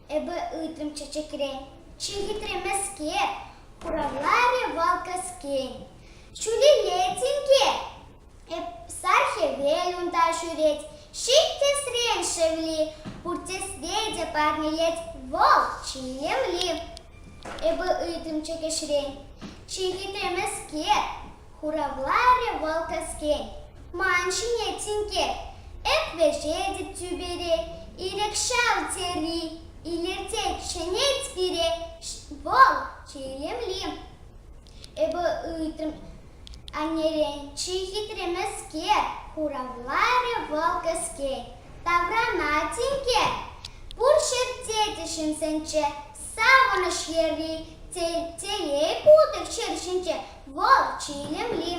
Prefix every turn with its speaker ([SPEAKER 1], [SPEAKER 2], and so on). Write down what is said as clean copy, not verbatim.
[SPEAKER 1] Еби итрим чечекрень, чи хитремеске, куравларе волкоскен. Шули летинке, сархе велюн ташуреть, шитте срен шевли, пурте средя парнилет, волчи лемли. Еби итрим чекешрень, чи хитремеске, куравларе волкоскен. Манши нетинке, вежедит тюбере, ирек шалтери, илертек шенет пире, волчи лемли. Еби итрим анерен, чи хитремеске, куравларе волкоске. Тавранатинке, пуршет тетишин сенче, савана шерри, телей путых чершинче, волчи лемли.